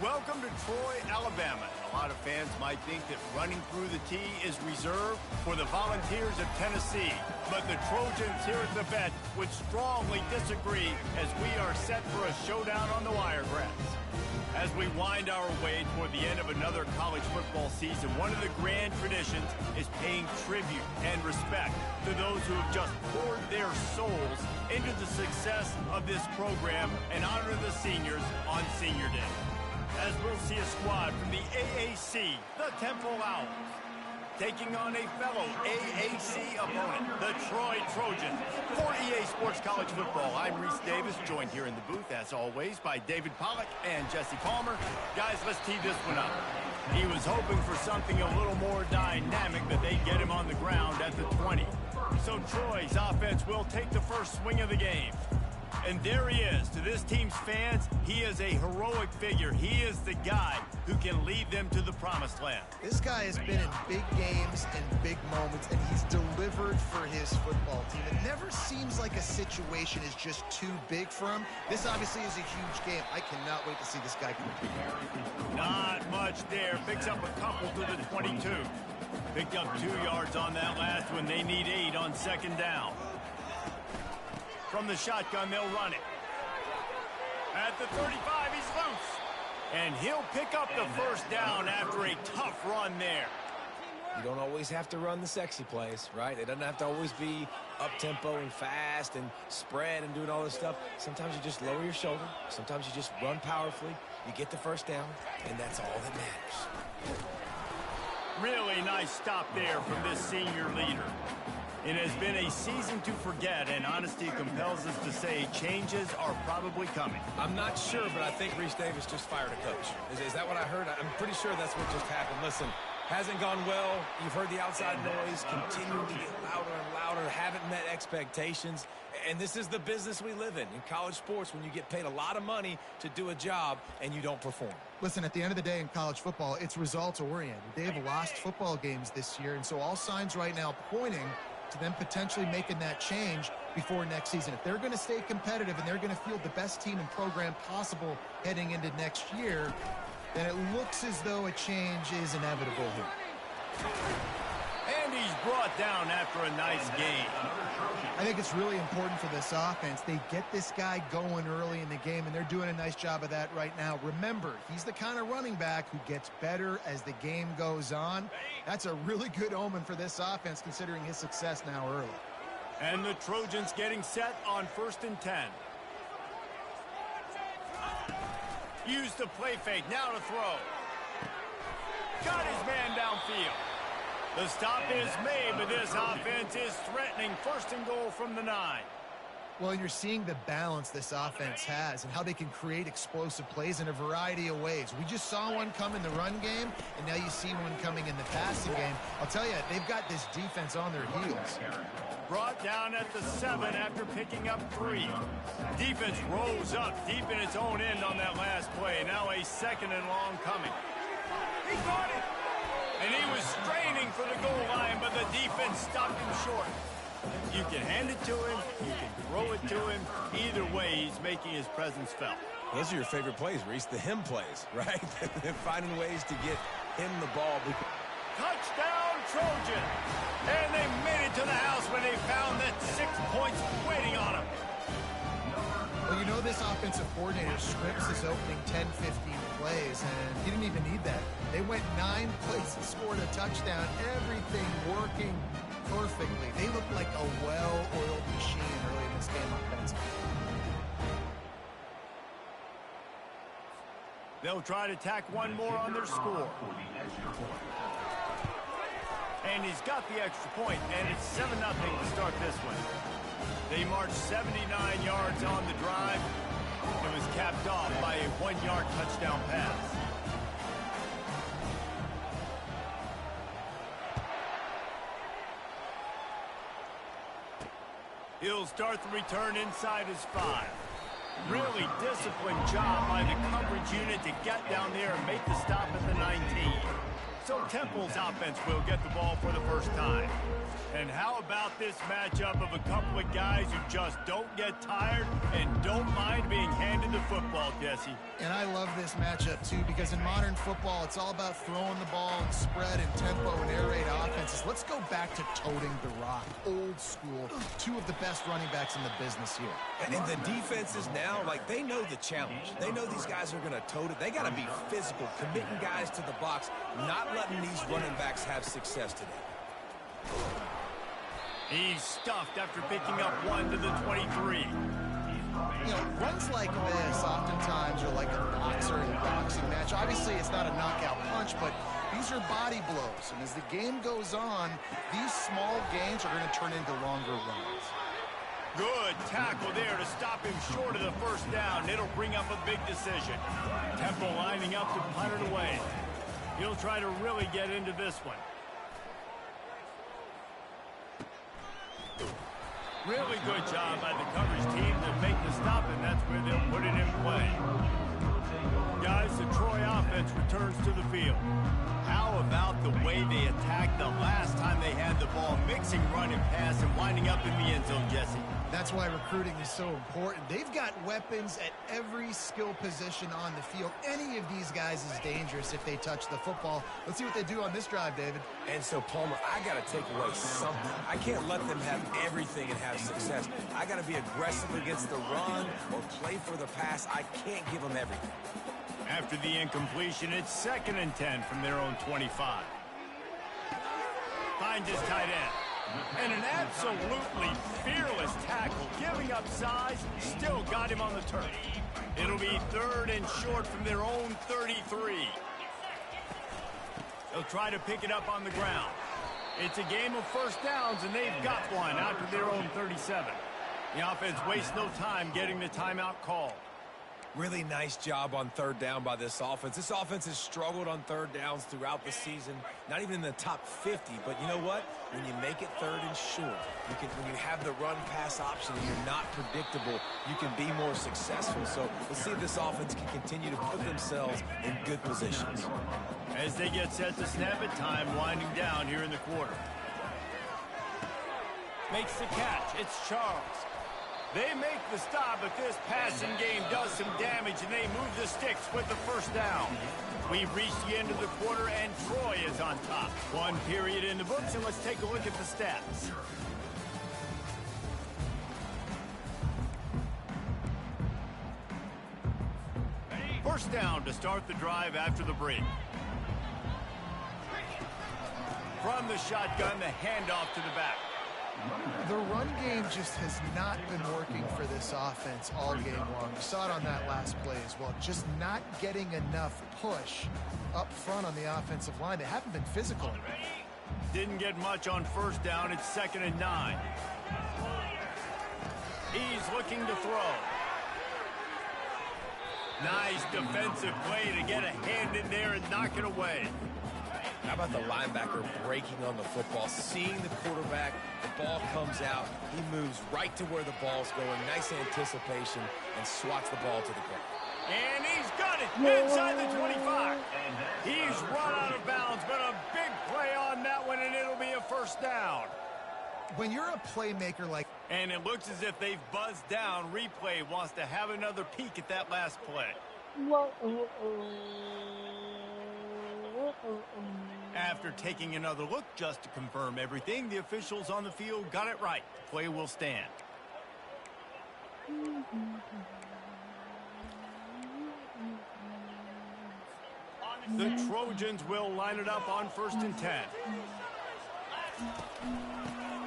Welcome to Troy, Alabama. A lot of fans might think that running through the tee is reserved for the Volunteers of Tennessee. But the Trojans here at the vet would strongly disagree as we are set for a showdown on the Wiregrass. As we wind our way toward the end of another college football season, one of the grand traditions is paying tribute and respect to those who have just poured their souls into the success of this program and honor the seniors on Senior Day. As we'll see a squad from the AAC, the Temple Owls, taking on a fellow AAC opponent, the Troy Trojans. For EA Sports College Football, I'm Reese Davis, joined here in the booth, as always, by David Pollack and Jesse Palmer. Guys, let's tee this one up. He was hoping for something a little more dynamic, that they'd get him on the ground at the 20. So Troy's offense will take the first swing of the game. And there he is. To this team's fans, he is a heroic figure. He is the guy who can lead them to the promised land. This guy has been in big games and big moments, and he's delivered for his football team. It never seems like a situation is just too big for him. This obviously is a huge game. I cannot wait to see this guy compete. Not much there. Picks up a couple to the 22. Picked up 2 yards on that last one. They need 8 on second down. From the shotgun, they'll run it. At the 35, he's loose. And he'll pick up the first down after a tough run there. You don't always have to run the sexy plays, right? It doesn't have to always be up-tempo and fast and spread and doing all this stuff. Sometimes you just lower your shoulder. Sometimes you just run powerfully. You get the first down, and that's all that matters. Really nice stop there from this senior leader. It has been a season to forget, and honesty compels us to say changes are probably coming. I'm not sure, but I think Reese Davis just fired a coach. Is that what I heard? I'm pretty sure that's what just happened. Listen, hasn't gone well. You've heard the outside noise, continuing to get louder and louder, haven't met expectations. And this is the business we live in college sports, when you get paid a lot of money to do a job and you don't perform. Listen, at the end of the day in college football, it's results-oriented. They have lost football games this year, and so all signs right now pointing to them potentially making that change before next season. If they're going to stay competitive and they're going to field the best team and program possible heading into next year, then it looks as though a change is inevitable here. And he's brought down after a nice gain. I think it's really important for this offense. They get this guy going early in the game, and they're doing a nice job of that right now. Remember, he's the kind of running back who gets better as the game goes on. That's a really good omen for this offense, considering his success now early. And the Trojans getting set on 1st and 10. Use the play fake, now to throw. Got his man downfield. The stop is made, but this offense is threatening. 1st and goal from the 9. Well, you're seeing the balance this offense has and how they can create explosive plays in a variety of ways. We just saw one come in the run game, and now you see one coming in the passing game. I'll tell you, they've got this defense on their heels. Brought down at the 7 after picking up 3. Defense rose up deep in its own end on that last play. Now a 2nd and long coming. He got it! And he was straining for the goal line, but the defense stopped him short. You can hand it to him, you can throw it to him. Either way, he's making his presence felt. Those are your favorite plays, Reese, the him plays, right? Finding ways to get him the ball. Touchdown, Trojans! And they made it to the house when they found that 6 points waiting on them. Well, you know this offensive coordinator scripts his opening 10, 15 plays, and he didn't even need that. They went 9 plays and scored a touchdown. Everything working perfectly. They look like a well-oiled machine early in this game offensively. They'll try to tack one more on their score. And he's got the extra point, and it's 7-0 to start this one. They marched 79 yards on the drive. It was capped off by a 1-yard touchdown pass. He'll start the return inside his 5. Really disciplined job by the coverage unit to get down there and make the stop at the 19. so Temple's offense will get the ball for the first time. And how about this matchup of a couple of guys who just don't get tired and don't mind being handed the football, Jesse? And I love this matchup, too, because in modern football, it's all about throwing the ball and spread and tempo and air raid offenses. Let's go back to toting the rock, old school. Two of the best running backs in the business here. And the defenses now, like, they know the challenge. They know these guys are going to tote it. They got to be physical, committing guys to the box, not letting these running backs have success today. He's stuffed after picking up one to the 23. You know, runs like this oftentimes are like a boxer in a boxing match. Obviously, it's not a knockout punch, but these are body blows. And as the game goes on, these small gains are going to turn into longer runs. Good tackle there to stop him short of the first down. It'll bring up a big decision. Temple lining up to punt it away. He'll try to really get into this one. Really good job by the coverage team to make the stop, and that's where they'll put it in play. Guys, the Troy offense returns to the field. How about the way they attacked the last time they had the ball, mixing run and pass and winding up in the end zone, Jesse? That's why recruiting is so important. They've got weapons at every skill position on the field. Any of these guys is dangerous if they touch the football. Let's see what they do on this drive, David. And so, Palmer, I got to take away something. I can't let them have everything and have success. I got to be aggressive against the run or play for the pass. I can't give them everything. After the incompletion, it's 2nd and 10 from their own 25. Finds his tight end. And an absolutely fearless tackle, giving up size, still got him on the turf. It'll be 3rd and short from their own 33. They'll try to pick it up on the ground. It's a game of first downs, and they've got one out to their own 37. The offense wastes no time getting the timeout called. Really nice job on 3rd down by this offense. This offense has struggled on 3rd downs throughout the season. Not even in the top 50, but you know what? When you make it 3rd and short, when you have the run-pass option and you're not predictable, you can be more successful. So let's see if this offense can continue to put themselves in good positions. As they get set to snap it, time winding down here in the quarter. Makes the catch. It's Charles. They make the stop, but this passing game does some damage, and they move the sticks with the first down. We've reached the end of the quarter, and Troy is on top. One period in the books, and let's take a look at the stats. First down to start the drive after the break. From the shotgun, the handoff to the back. The run game just has not been working for this offense all game long. We saw it on that last play as well. Just not getting enough push up front on the offensive line. They haven't been physical. Didn't get much on first down. It's 2nd and 9. He's looking to throw. Nice defensive play to get a hand in there and knock it away. How about the linebacker breaking on the football, seeing the quarterback, the ball comes out, he moves right to where the ball's going, nice anticipation, and swats the ball to the ground. And he's got it inside the 25. He's run out of bounds, but a big play on that one, and it'll be a first down. When you're a playmaker like... And it looks as if they've buzzed down. Replay wants to have another peek at that last play. After taking another look just to confirm everything, the officials on the field got it right. The play will stand. The Trojans will line it up on 1st and 10.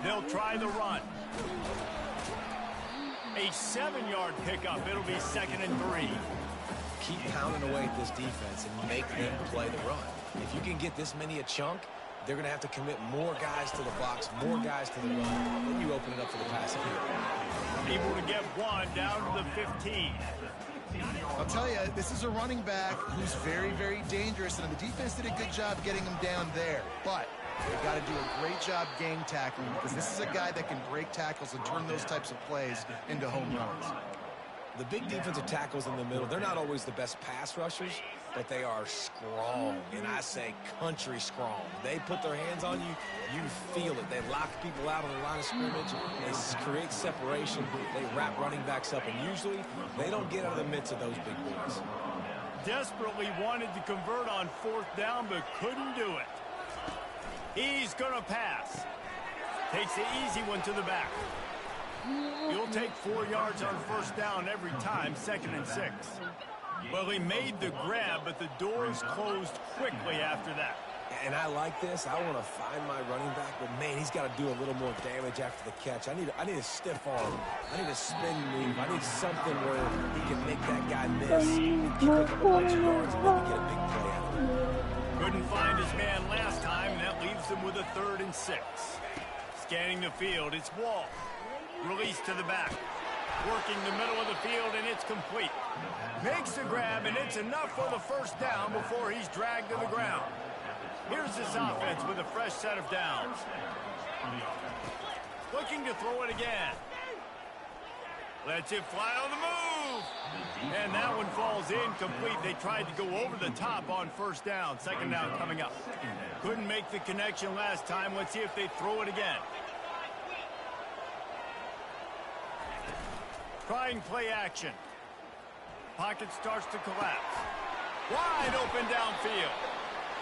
They'll try the run. A 7-yard pickup. It'll be 2nd and 3. Keep pounding away at this defense and make them play the run. If you can get this many a chunk, they're going to have to commit more guys to the box, more guys to the run. Then you open it up for the passing game. Able to get one down to the 15. I'll tell you, this is a running back who's very, very dangerous, and the defense did a good job getting him down there. But they've got to do a great job gang tackling, because this is a guy that can break tackles and turn those types of plays into home runs. The big defensive tackles in the middle, they're not always the best pass rushers, but they are strong, and I say country strong. They put their hands on you, you feel it. They lock people out on the line of scrimmage. They create separation. They wrap running backs up, and usually they don't get out of the midst of those big boys. Desperately wanted to convert on 4th down, but couldn't do it. He's going to pass. Takes the easy one to the back. He'll take 4 yards on 1st down every time, 2nd and 6. Well, he made the grab, but the doors closed quickly after that. And I like this. I want to find my running back, but, man, he's got to do a little more damage after the catch. I need a stiff arm. I need a spin move. I need something where he can make that guy miss and pick up a bunch of yards and maybe get a big play out of it. Couldn't find his man last time, and that leaves him with a 3rd and 6. Scanning the field, it's Wall. Release to the back. Working the middle of the field, and it's complete. Makes the grab, and it's enough for the 1st down before he's dragged to the ground. Here's this offense with a fresh set of downs. Looking to throw it again. Lets it fly on the move. And that one falls incomplete. They tried to go over the top on 1st down. 2nd down coming up. Couldn't make the connection last time. Let's see if they throw it again. Trying play action. Pocket starts to collapse. Wide open downfield.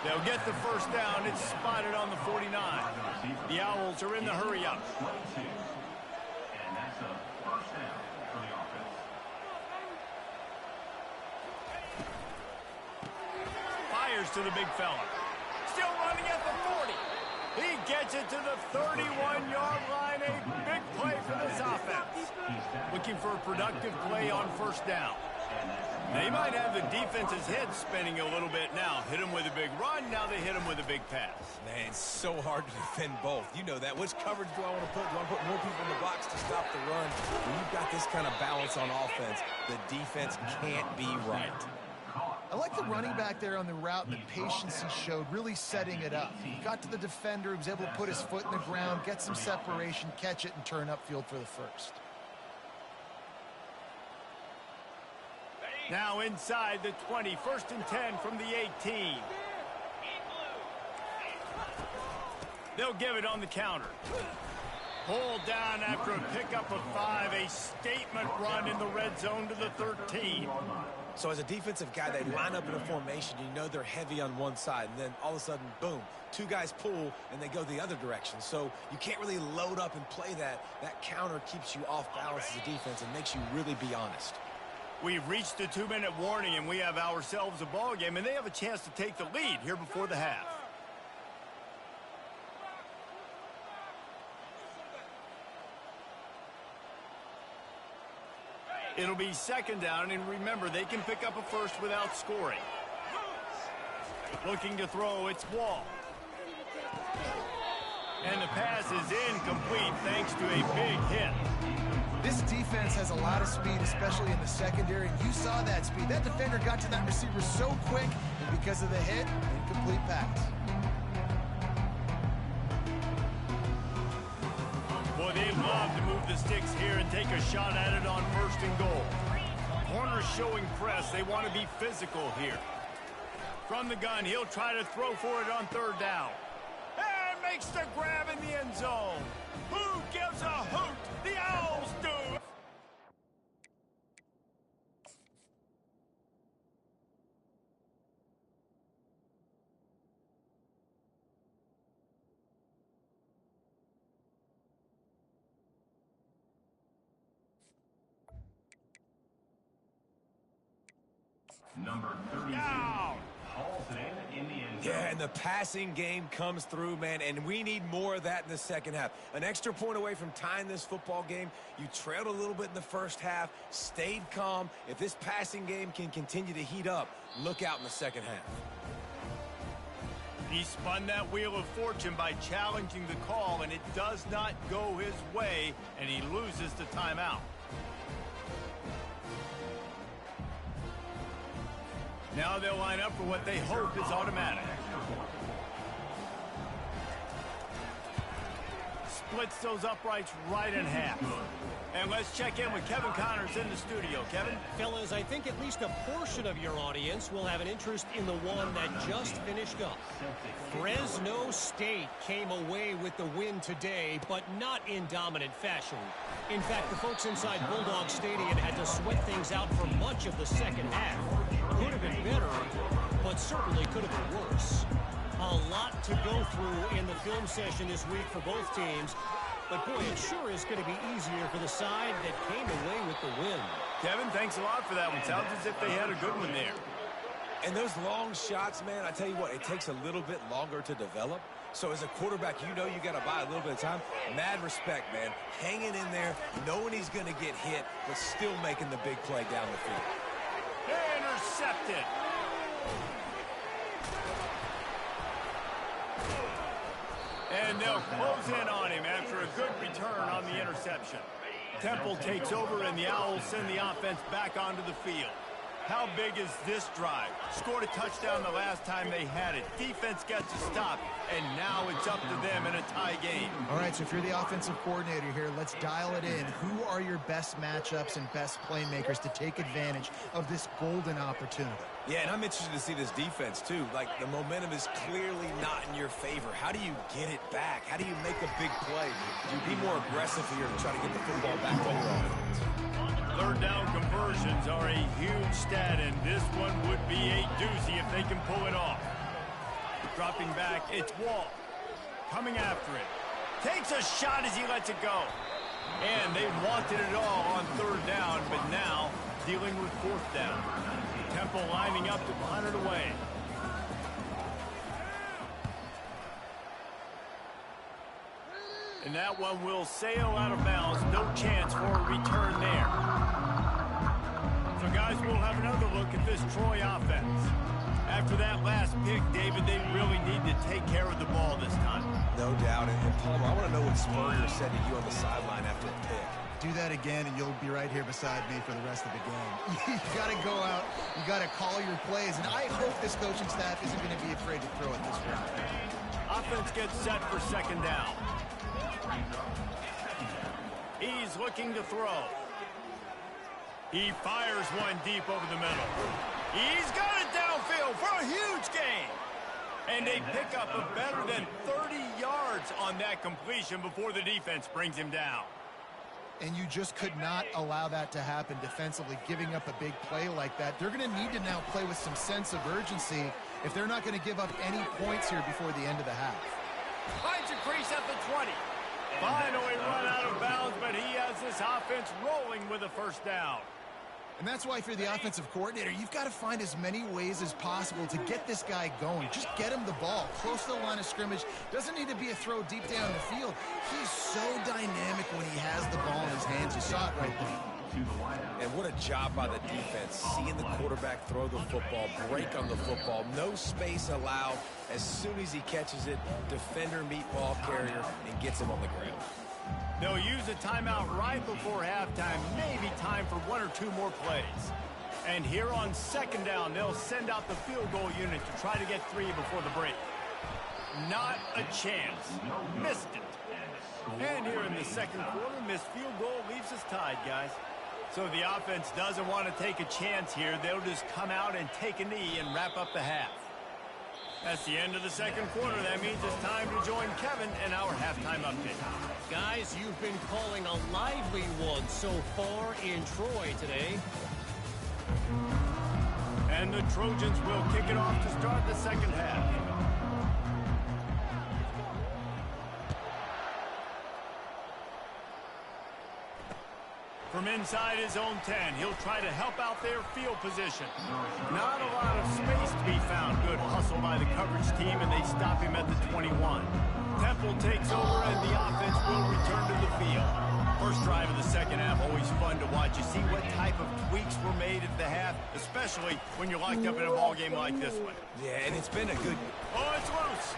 They'll get the 1st down. It's spotted on the 49. The Owls are in the hurry-up. Fires to the big fella. Still running at the 40. He gets it to the 31-yard line. A big play for this offense. Looking for a productive play on 1st down. They might have the defense's head spinning a little bit now. Hit him with a big run. Now they hit him with a big pass. Man, it's so hard to defend both. You know that. Which coverage do I want to put? Do I want to put more people in the box to stop the run? When you've got this kind of balance on offense, the defense can't be right. I like the running back there on the route and the patience he showed, really setting it up. He got to the defender, he was able to put his foot in the ground, get some separation, catch it, and turn upfield for the 1st. Now inside the 20, 1st and 10 from the 18. They'll give it on the counter. Pulled down after a pickup of 5, a statement run in the red zone to the 13. So as a defensive guy, they line up in a formation. You know they're heavy on one side, and then all of a sudden, boom, 2 guys pull, and they go the other direction. So you can't really load up and play that. That counter keeps you off balance as a defense and makes you really be honest. We've reached the 2-minute warning, and we have ourselves a ball game, and they have a chance to take the lead here before the half. It'll be 2nd down, and remember, they can pick up a 1st without scoring. Looking to throw, it's Wall. And the pass is incomplete thanks to a big hit. This defense has a lot of speed, especially in the secondary, and you saw that speed. That defender got to that receiver so quick, and because of the hit, incomplete pass. Boy, they love to move the sticks here and take a shot at it on 1st and goal. Corners showing press. They want to be physical here. From the gun, he'll try to throw for it on 3rd down. And makes the grab in the end zone. Who gives a hoot? The Owls do. Number 32. Down. Hauls it in the end zone. Yeah, and the passing game comes through, man, and we need more of that in the 2nd half. An extra point away from tying this football game. You trailed a little bit in the 1st half, stayed calm. If this passing game can continue to heat up, look out in the 2nd half. He spun that wheel of fortune by challenging the call, and it does not go his way, and he loses the timeout. Now they'll line up for what they hope is automatic. splits those uprights right in half. And let's check in with Kevin Connors in the studio. Kevin? Fellas, I think at least a portion of your audience will have an interest in the one that just finished up. Fresno State came away with the win today, but not in dominant fashion. In fact, the folks inside Bulldog Stadium had to sweat things out for much of the second half. Could have been better, but certainly could have been worse. A lot to go through in the film session this week for both teams. But, boy, it sure is going to be easier for the side that came away with the win. Kevin, thanks a lot for that one. Sounds as if they had a good one there. And those long shots, man, I tell you what, it takes a little bit longer to develop. So as a quarterback, you know you got to buy a little bit of time. Mad respect, man. Hanging in there, knowing he's going to get hit, but still making the big play down the field. Intercepted. And they'll close in on him after a good return on the interception. Temple takes over, and the Owls send the offense back onto the field. How big is this drive? Scored a touchdown the last time they had it. Defense gets a stop, and now it's up to them in a tie game. All right, so if you're the offensive coordinator here, let's dial it in. Who are your best matchups and best playmakers to take advantage of this golden opportunity? Yeah, and I'm interested to see this defense, too. Like, the momentum is clearly not in your favor. How do you get it back? How do you make a big play? Do you be more aggressive here to try to get the football back on your offense? Third down conversions are a huge stat, and this one would be a doozy if they can pull it off. Dropping back, it's Wall. Coming after it. Takes a shot as he lets it go. And they wanted it all on third down, but now dealing with fourth down. Temple lining up to punt it away. And that one will sail out of bounds. No chance for a return there. So, guys, we'll have another look at this Troy offense. After that last pick, David, they really need to take care of the ball this time. No doubt. And Palmer, I want to know what Spurrier said to you on the sideline after the pick. Do that again, and you'll be right here beside me for the rest of the game. You got to go out. You got to call your plays. And I hope this coaching staff isn't going to be afraid to throw it this round. Offense gets set for second down. He's looking to throw. He fires one deep over the middle. He's got it downfield for a huge gain. And they pick up a better than 30 yards on that completion before the defense brings him down. And you just could not allow that to happen defensively, giving up a big play like that. They're going to need to now play with some sense of urgency if they're not going to give up any points here before the end of the half. Finds a crease at the 20. Finally run out of bounds, but he has this offense rolling with a first down. And that's why if you're the offensive coordinator, you've got to find as many ways as possible to get this guy going. Just get him the ball close to the line of scrimmage. Doesn't need to be a throw deep down the field. He's so dynamic when he has the ball in his hands. You saw it right there. And what a job by the defense, seeing the quarterback throw the football, break on the football, no space allowed. As soon as he catches it, defender meet ball carrier and gets him on the ground. They'll use a timeout right before halftime, maybe time for one or two more plays. And here on second down, they'll send out the field goal unit to try to get three before the break. Not a chance. Missed it. And here in the second quarter, missed field goal leaves us tied, guys. So the offense doesn't want to take a chance here. They'll just come out and take a knee and wrap up the half. That's the end of the second quarter. That means it's time to join Kevin in our halftime update. Guys, you've been calling a lively one so far in Troy today. And the Trojans will kick it off to start the second half. From inside his own 10, he'll try to help out their field position. Not a lot of space to be found. Good hustle by the coverage team, and they stop him at the 21. Temple takes over, and the offense will return to the field. First drive of the second half, always fun to watch. You see what type of tweaks were made at the half, especially when you're locked up in a ball game like this one. Yeah, and it's been a good... Oh, it's loose.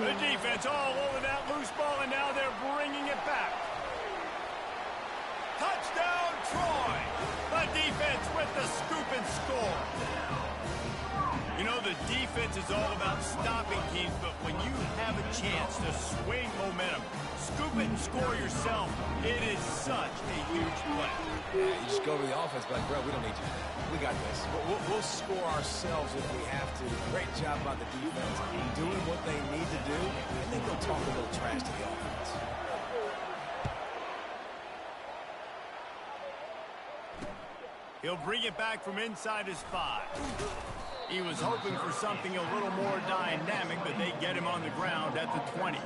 The defense all over that loose ball, and now they're bringing it back. Touchdown, Troy! The defense defense with the scoop and score. You know, the defense is all about stopping teams, but when you have a chance to swing momentum, scoop it and score yourself, it is such a huge play. Yeah, you just go to the offense, but like, bro, we don't need you. We got this. We'll score ourselves if we have to. Great job by the defense, doing what they need to do, and then go talk a little trash to the offense. He'll bring it back from inside his 5. He was hoping for something a little more dynamic, but they get him on the ground at the 20.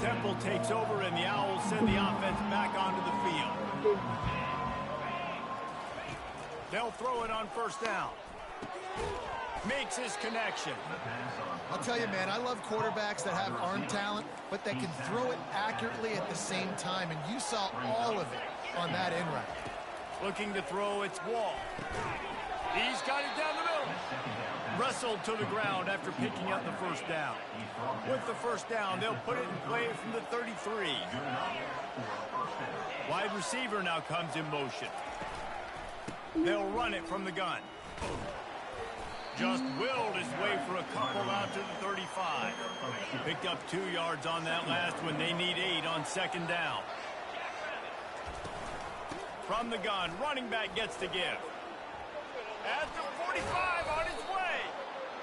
Temple takes over, and the Owls send the offense back onto the field. They'll throw it on first down. Makes his connection. I'll tell you, man, I love quarterbacks that have arm talent, but that can throw it accurately at the same time, and you saw all of it on that in route. Looking to throw, it's Wall. He's got it down the middle. Wrestled to the ground after picking up the first down. With the first down, they'll put it in play from the 33. Wide receiver now comes in motion. They'll run it from the gun. Just willed his way for a couple out to the 35. Picked up 2 yards on that last one. They need 8 on second down. From the gun, running back gets the give. At the 45 on his way.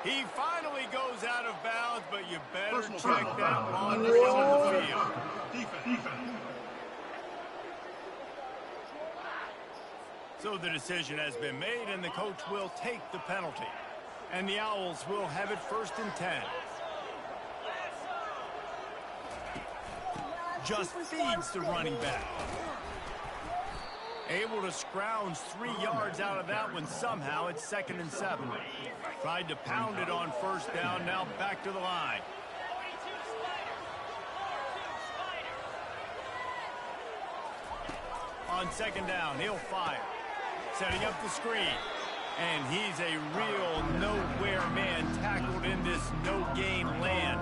He finally goes out of bounds, but you better check that laundry on the field. Defense. So the decision has been made, and the coach will take the penalty. And the Owls will have it 1st and 10. Just feeds the running back. Able to scrounge 3 yards out of that one somehow. It's 2nd and 7. Tried to pound it on first down. Now back to the line. On second down, he'll fire. Setting up the screen. And he's a real nowhere man tackled in this no-gain land.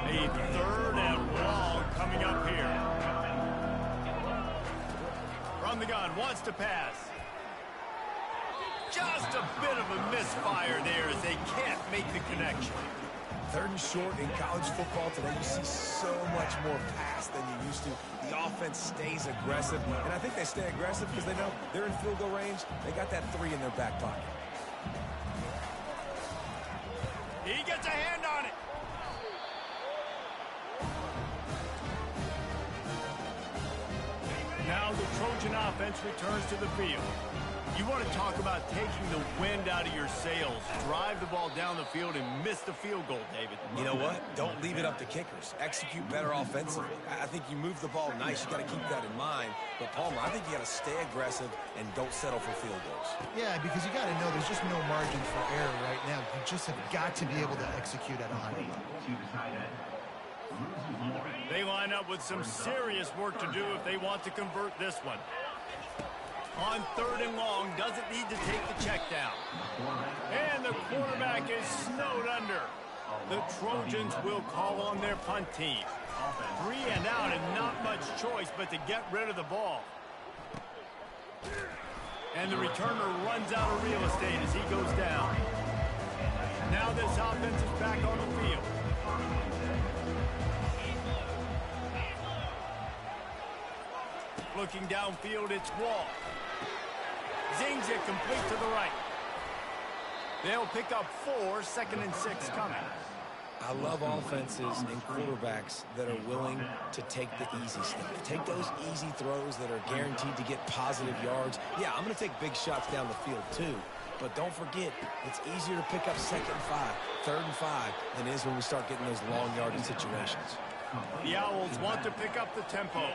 A 3rd and long coming up here. From the gun, wants to pass. Just a bit of a misfire there as they can't make the connection. 3rd and short in college football today. You see so much more pass than you used to. The offense stays aggressive, and I think they stay aggressive because they know they're in field goal range. They got that 3 in their back pocket. He gets a hand on it. Now the Trojan offense returns to the field. You want to talk about taking the wind out of your sails. Drive the ball down the field and miss the field goal, David. You know what? Don't leave it up to kickers. Execute better offensively. I think you move the ball nice. You got to keep that in mind. But, Palmer, I think you got to stay aggressive and don't settle for field goals. Yeah, because you got to know there's just no margin for error right now. You just have got to be able to execute at a high level. They line up with some serious work to do if they want to convert this one. On 3rd and long, doesn't need to take the check down. And the quarterback is snowed under. The Trojans will call on their punt team. 3 and out and not much choice but to get rid of the ball. And the returner runs out of real estate as he goes down. Now this offense is back on the field. Looking downfield, it's Wall. Zings it complete to the right. They'll pick up 4, 2nd and 6 coming. I love offenses and quarterbacks that are willing to take the easy stuff. Take those easy throws that are guaranteed to get positive yards. Yeah, I'm going to take big shots down the field too. But don't forget, it's easier to pick up 2nd and 5, 3rd and 5 than it is when we start getting those long yardage situations. The Owls want to pick up the tempo.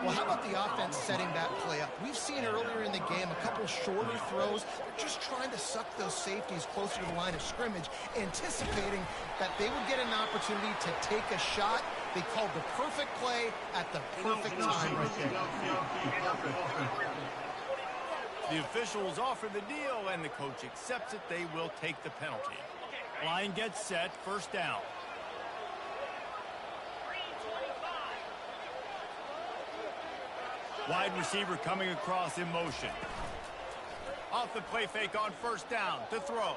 Well, how about the offense setting that play up? We've seen earlier in the game a couple shorter throws. They're just trying to suck those safeties closer to the line of scrimmage, anticipating that they would get an opportunity to take a shot. They called the perfect play at the perfect time right there. The officials offer the deal, and the coach accepts it. They will take the penalty. Line gets set, 1st down. Wide receiver coming across in motion. Off the play fake on first down to throw.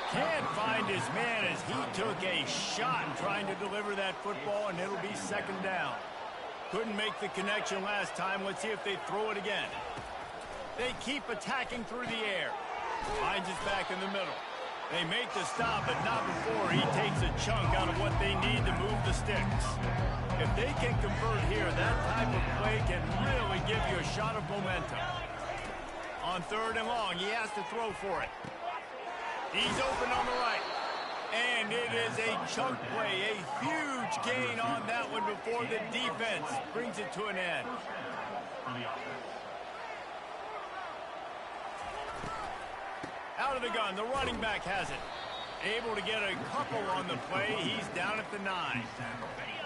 Can't find his man as he took a shot trying to deliver that football, and it'll be second down. Couldn't make the connection last time. Let's see if they throw it again. They keep attacking through the air. Finds his back in the middle. They make the stop, but not before he takes a chunk out of what they need to move the sticks. If they can convert here, that type of play can really give you a shot of momentum. On third and long, he has to throw for it. He's open on the right. And it is a chunk play, a huge gain on that one before the defense brings it to an end. Out of the gun, the running back has it. Able to get a couple on the play. He's down at the 9.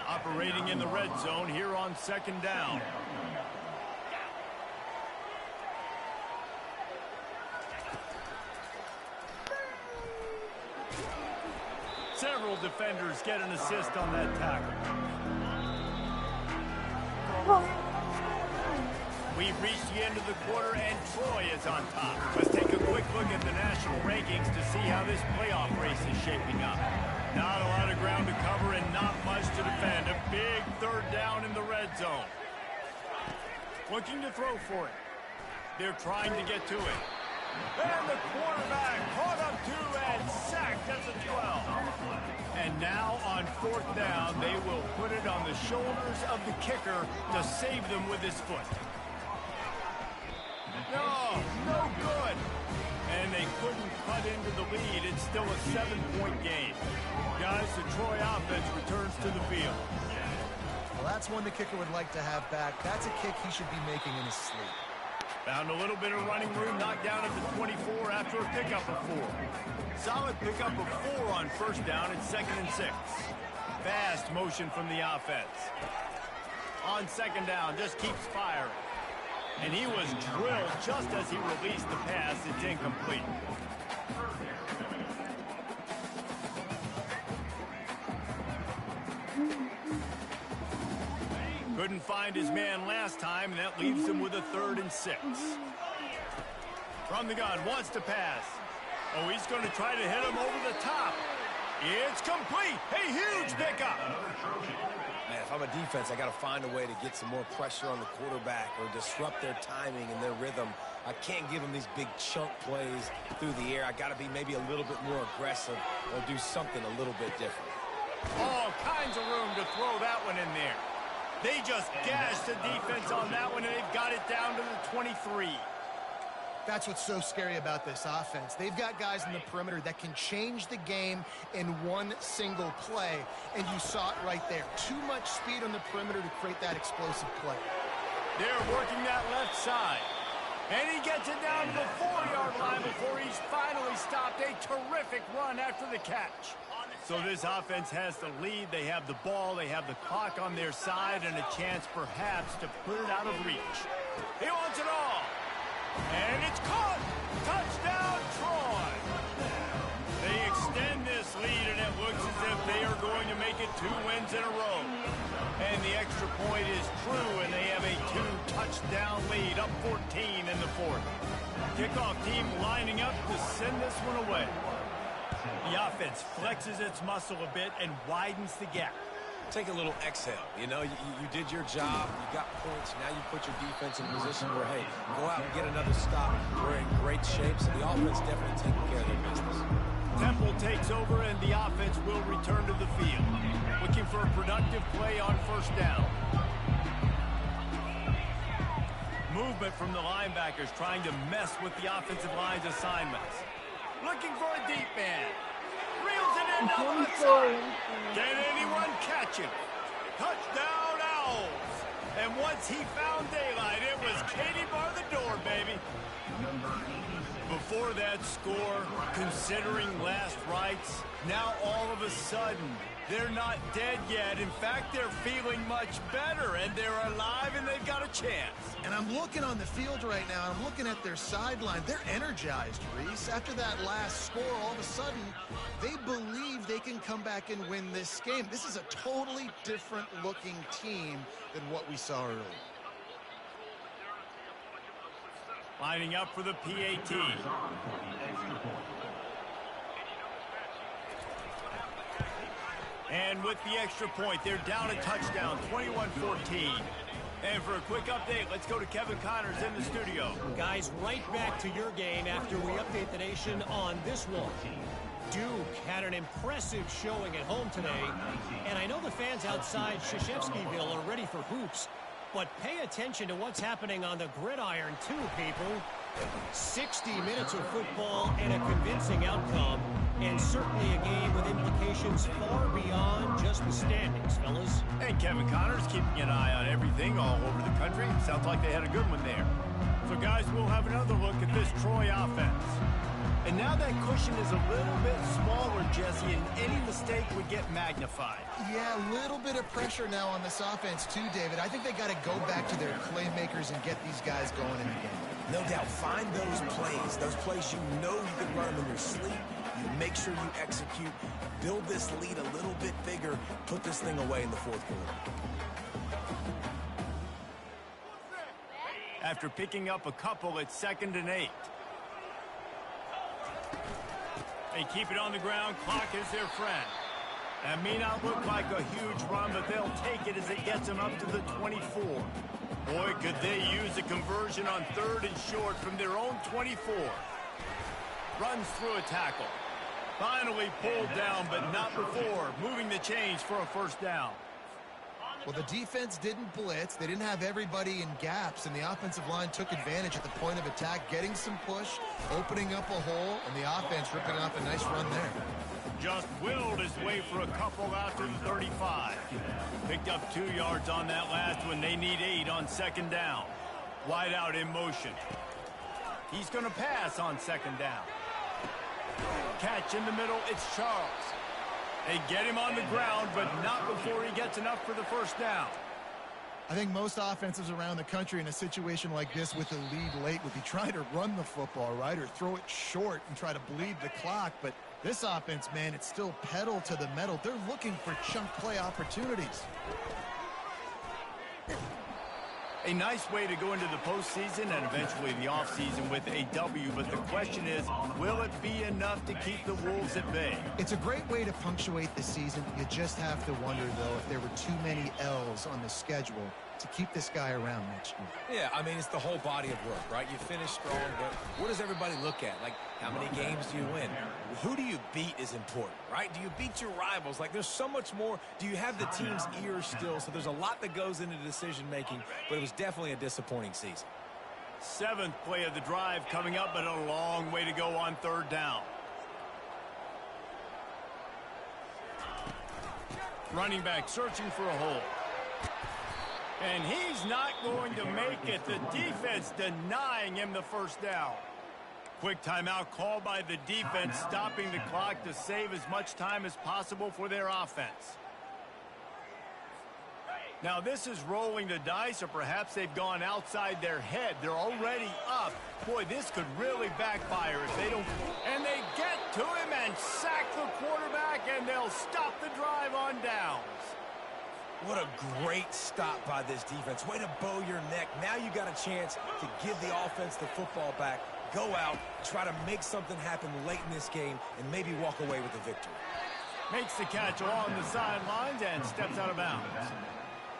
Operating in the red zone here on second down. Several defenders get an assist on that tackle. We've reached the end of the quarter, and Troy is on top. Let's take a quick look at the national rankings to see how this playoff race is shaping up. Not a lot of ground to cover and not much to defend. A big third down in the red zone. Looking to throw for it. They're trying to get to it. And the quarterback caught up to and sacked at the 12. And now on fourth down, they will put it on the shoulders of the kicker to save them with his foot. No good. And they couldn't cut into the lead. It's still a 7-point game. Guys, the Troy offense returns to the field. Well, that's one the kicker would like to have back. That's a kick he should be making in his sleep. Found a little bit of running room, knocked down at the 24 after a pickup of 4. Solid pickup of 4 on first down at 2nd and 6. Fast motion from the offense. On second down, just keeps firing. And he was drilled just as he released the pass. It's incomplete. Couldn't find his man last time, and that leaves him with a 3rd and 6. From the gun, wants to pass. Oh, he's going to try to hit him over the top. It's complete. A huge pickup. Man, if I'm a defense, I got to find a way to get some more pressure on the quarterback or disrupt their timing and their rhythm. I can't give them these big chunk plays through the air. I got to be maybe a little bit more aggressive or do something a little bit different. All kinds of room to throw that one in there. They just gashed the defense on that one, and they've got it down to the 23. That's what's so scary about this offense. They've got guys in the perimeter that can change the game in one single play, and you saw it right there. Too much speed on the perimeter to create that explosive play. They're working that left side, and he gets it down to the 4-yard line before he's finally stopped. A terrific run after the catch. So this offense has the lead. They have the ball. They have the clock on their side and a chance perhaps to put it out of reach. He wants it all. And it's caught. Touchdown, Troy. They extend this lead, and it looks as if they are going to make it 2 wins in a row. And the extra point is true, and they have a 2-touchdown lead, up 14 in the 4th. Kickoff team lining up to send this one away. The offense flexes its muscle a bit and widens the gap. Take a little exhale. You know, you did your job. You got points. Now you put your defense in a position where, hey, go out and get another stop. We're in great shape, so the offense definitely taking care of their business. Temple takes over, and the offense will return to the field. Looking for a productive play on first down. Movement from the linebackers trying to mess with the offensive line's assignments. Looking for a deep man. Reels it in down the side. Can anyone catch him? Touchdown, Owls. And once he found daylight, it was Katie bar the door, baby. Before that score, considering last rites, now all of a sudden, they're not dead yet. In fact, they're feeling much better, and they're alive, and they've got a chance. And I'm looking on the field right now, and I'm looking at their sideline. They're energized, Reese. After that last score, all of a sudden, they believe they can come back and win this game. This is a totally different-looking team than what we saw earlier. Lining up for the PAT. And with the extra point, they're down a touchdown, 21-14. And for a quick update, let's go to Kevin Connors in the studio. Guys, right back to your game after we update the nation on this one. Duke had an impressive showing at home today, and I know the fans outside Krzyzewskiville are ready for hoops, but pay attention to what's happening on the gridiron too, people. 60 minutes of football and a convincing outcome, and certainly a game with implications far beyond just the standings, fellas. And Kevin Connors keeping an eye on everything all over the country. Sounds like they had a good one there. So, guys, we'll have another look at this Troy offense. And now that cushion is a little bit smaller, Jesse, and any mistake would get magnified. Yeah, a little bit of pressure now on this offense too, David. I think they got to go back to their playmakers and get these guys going in the game. No doubt. Find those plays you know you can run them in your sleep. You make sure you execute. Build this lead a little bit bigger. Put this thing away in the fourth quarter. After picking up a couple, it's 2nd and 8. They keep it on the ground. Clock is their friend. That may not look like a huge run, but they'll take it as it gets them up to the 24. Boy, could they use a conversion on 3rd and short from their own 24. Runs through a tackle. Finally pulled down, but not before. Moving the chains for a first down. Well, the defense didn't blitz. They didn't have everybody in gaps, and the offensive line took advantage at the point of attack, getting some push, opening up a hole, and the offense ripping off a nice run there. Just willed his way for a couple out to the 35. Picked up 2 yards on that last one. They need 8 on 2nd down. Wide out in motion. He's going to pass on 2nd down. Catch in the middle. It's Charles. They get him on the ground, but not before he gets enough for the first down. I think most offenses around the country in a situation like this with the lead late would be trying to run the football, right, or throw it short and try to bleed the clock. But this offense, man, it's still pedal to the metal. They're looking for chunk play opportunities. A nice way to go into the postseason and eventually the offseason with a W, but the question is, will it be enough to keep the Wolves at bay? It's a great way to punctuate the season. You just have to wonder, though, if there were too many L's on the schedule to keep this guy around next year. Yeah, I mean, it's the whole body of work, right? You finish strong, but what does everybody look at? Like, how many games do you win? Who do you beat is important, right? Do you beat your rivals? Like, there's so much more. Do you have the team's ears still? So there's a lot that goes into decision-making, but it was definitely a disappointing season. 7th play of the drive coming up, but a long way to go on 3rd down. Running back searching for a hole. And he's not going to make it. The defense denying him the first down. Quick timeout called by the defense, stopping the clock to save as much time as possible for their offense. Now this is rolling the dice, or perhaps they've gone outside their head. They're already up. Boy, this could really backfire if they don't. And they get to him and sack the quarterback, and they'll stop the drive on downs. What a great stop by this defense. Way to bow your neck. Now you got a chance to give the offense the football back, go out, try to make something happen late in this game, and maybe walk away with a victory. Makes the catch along the sidelines and steps out of bounds.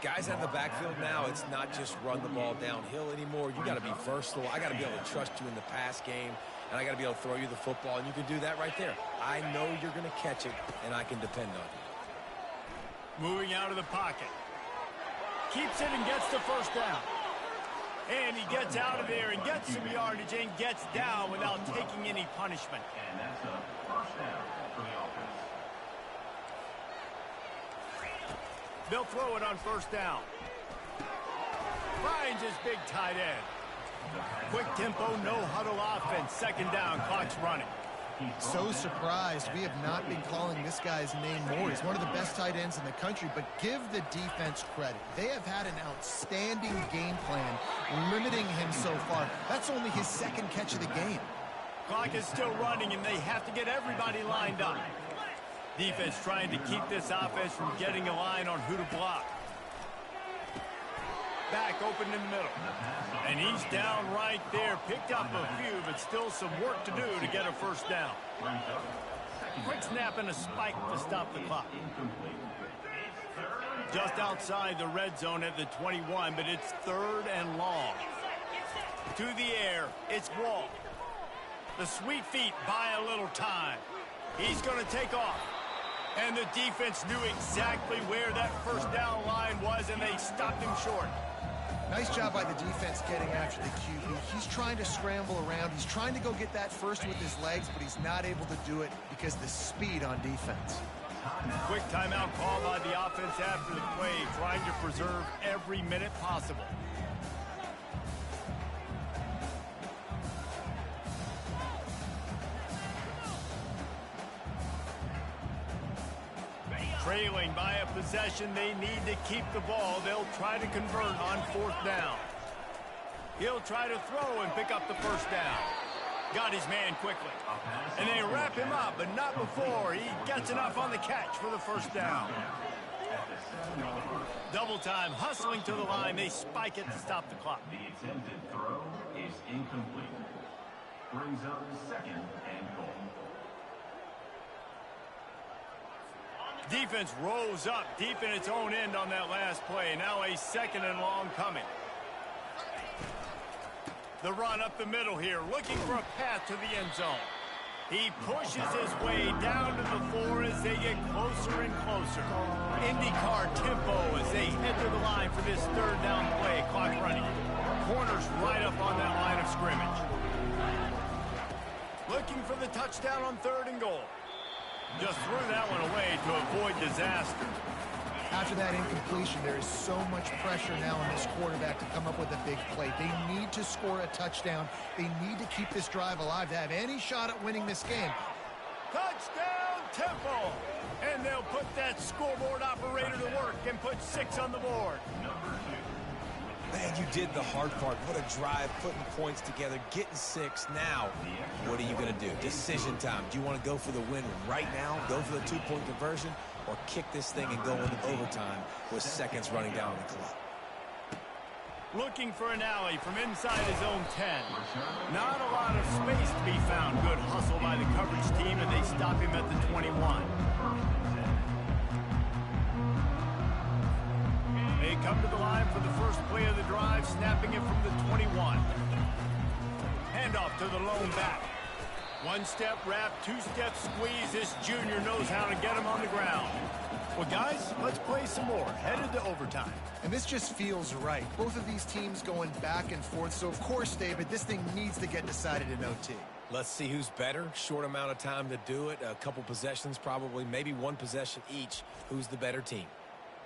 Guys out in the backfield now, it's not just run the ball downhill anymore. You got to be versatile. I got to be able to trust you in the pass game, and I got to be able to throw you the football, and you can do that right there. I know you're going to catch it, and I can depend on you. Moving out of the pocket. Keeps it and gets the first down. And he gets out of there and gets some yardage and gets down without taking any punishment. And that's a first down for the offense. They'll throw it on 1st down. Finds his big tight end. Quick tempo, no huddle offense. 2nd down, clock's running. So surprised we have not been calling this guy's name more. He's one of the best tight ends in the country, but give the defense credit. They have had an outstanding game plan limiting him so far. That's only his 2nd catch of the game. Clock is still running, and they have to get everybody lined up. Defense trying to keep this offense from getting a line on who to block. back open in the middle. And he's down right there. Picked up a few, but still some work to do to get a first down. Quick snap and a spike to stop the clock. Just outside the red zone at the 21, but it's 3rd and long. To the air, it's Wall. The sweet feet buy a little time. He's going to take off. And the defense knew exactly where that first down line was, and they stopped him short. Nice job by the defense getting after the QB. He's trying to scramble around. He's trying to go get that first with his legs, but he's not able to do it because of the speed on defense. Quick timeout call by the offense after the play, trying to preserve every minute possible. Trailing by a possession, they need to keep the ball. They'll try to convert on 4th down. He'll try to throw and pick up the first down. Got his man quickly. And they wrap him up, but not before he gets enough on the catch for the first down. Double time, hustling to the line. They spike it to stop the clock. The attempted throw is incomplete. Brings up 2nd and goal. Defense rose up deep in its own end on that last play. Now a 2nd and long coming. The run up the middle here, looking for a path to the end zone. He pushes his way down to the 4 as they get closer and closer. IndyCar tempo as they head to the line for this 3rd down play. Clock running. Corners right up on that line of scrimmage. Looking for the touchdown on 3rd and goal. Just threw that one away to avoid disaster. After that incompletion, there is so much pressure now on this quarterback to come up with a big play. They need to score a touchdown. They need to keep this drive alive to have any shot at winning this game. Touchdown Temple! And they'll put that scoreboard operator to work and put 6 on the board. Man, you did the hard part. What a drive, putting points together, getting 6. Now, what are you going to do? Decision time. Do you want to go for the win right now, go for the 2-point conversion, or kick this thing and go into overtime with seconds running down on the clock? Looking for an alley from inside his own 10. Not a lot of space to be found. Good hustle by the coverage team, and they stop him at the 21. They come to the line for the first play of the drive, snapping it from the 21. Handoff to the lone back. 1-step wrap, 2-step squeeze. This junior knows how to get him on the ground. Well, guys, let's play some more. Headed to overtime. And this just feels right. Both of these teams going back and forth. So, of course, David, this thing needs to get decided in OT. Let's see who's better. Short amount of time to do it. A couple possessions probably, maybe 1 possession each. Who's the better team?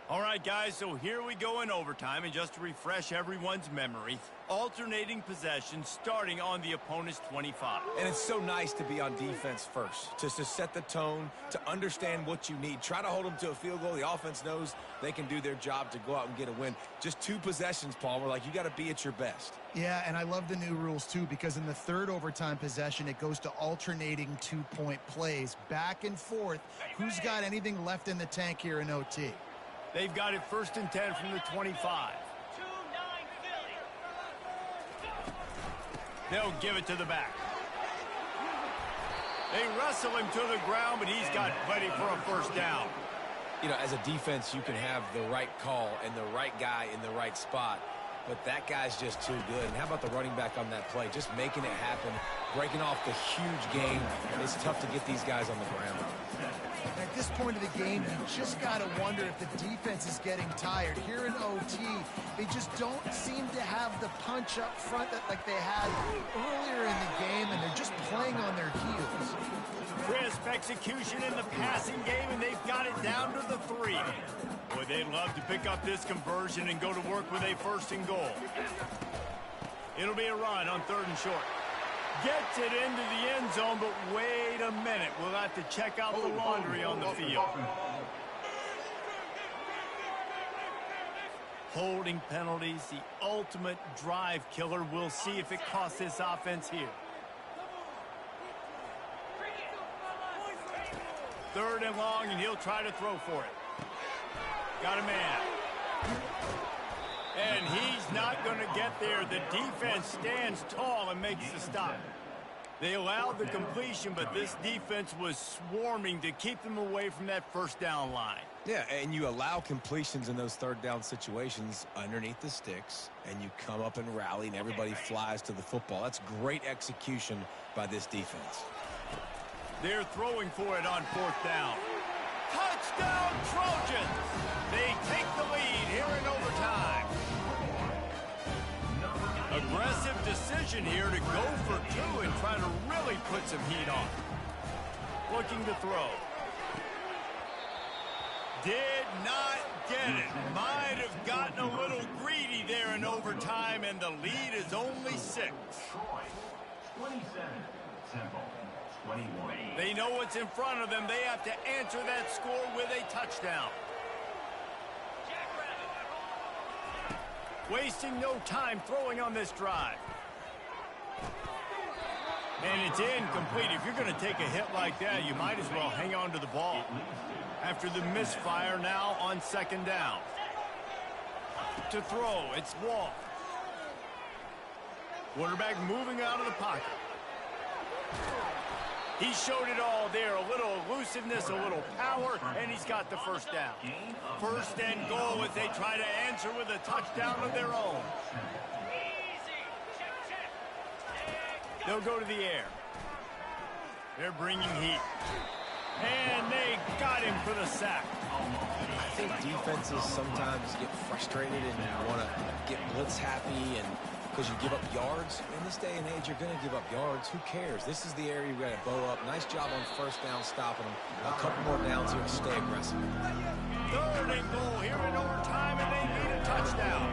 All right, guys, so here we go in overtime, and just to refresh everyone's memory, alternating possessions starting on the opponent's 25. And it's so nice to be on defense first, just to set the tone, to understand what you need. Try to hold them to a field goal. The offense knows they can do their job to go out and get a win. Just 2 possessions, Palmer, like you got to be at your best. Yeah, and I love the new rules, too, because in the 3rd overtime possession, it goes to alternating 2-point plays, back and forth. Who's got anything left in the tank here in OT? They've got it 1st and 10 from the 25. They'll give it to the back. They wrestle him to the ground, but he's got plenty for a first down. You know, as a defense, you can have the right call and the right guy in the right spot, but that guy's just too good. And how about the running back on that play? Just making it happen, breaking off the huge game. It's tough to get these guys on the ground. At this point of the game, you just got to wonder if the defense is getting tired. Here in OT, they just don't seem to have the punch up front that like they had earlier in the game, and they're just playing on their heels. Crisp execution in the passing game, and they've got it down to the 3. Boy, they'd love to pick up this conversion and go to work with a 1st and goal. It'll be a run on 3rd and short. Gets it into the end zone, but wait a minute. We'll have to check out the laundry on the field. Holding penalties, the ultimate drive killer. We'll see if it costs this offense here. 3rd and long, and he'll try to throw for it. Got a man. And he's not going to get there. The defense stands tall and makes the stop. They allowed the completion, but this defense was swarming to keep them away from that first down line. Yeah, and you allow completions in those third down situations underneath the sticks, and you come up and rally, and everybody flies to the football. That's great execution by this defense. They're throwing for it on fourth down. Touchdown, Trojans! They take the lead here in overtime. Aggressive decision here to go for two and try to really put some heat on. Looking to throw. Did not get it. Might have gotten a little greedy there in overtime, and the lead is only 6. 27, Temple, 21. They know what's in front of them. They have to answer that score with a touchdown. Wasting no time throwing on this drive. And it's incomplete. If you're going to take a hit like that, you might as well hang on to the ball. After the misfire, now on second down. To throw, it's Wall. Quarterback moving out of the pocket. He showed it all there. A little elusiveness, a little power, and he's got the first down. First and goal as they try to answer with a touchdown of their own. They'll go to the air. They're bringing heat. And they got him for the sack. I think defenses sometimes get frustrated and want to get blitz happy, and because you give up yards. In this day and age, you're going to give up yards. Who cares? This is the area you got to bow up. Nice job on first down stopping them. A couple more downs here to stay aggressive. Third and goal here in overtime, and they need a touchdown.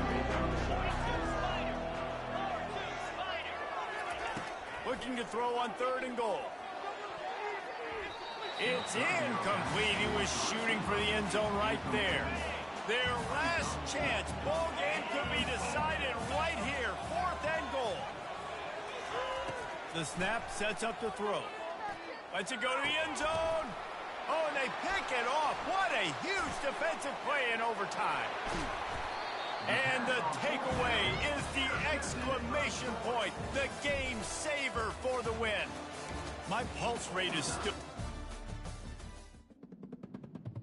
Looking to throw on third and goal. It's incomplete. He was shooting for the end zone right there. Their last chance. Ball game could be decided right here. Fourth and goal. The snap sets up the throw. Lets it go to the end zone. Oh, and they pick it off. What a huge defensive play in overtime. And the takeaway is the exclamation point. The game saver for the win. My pulse rate is still...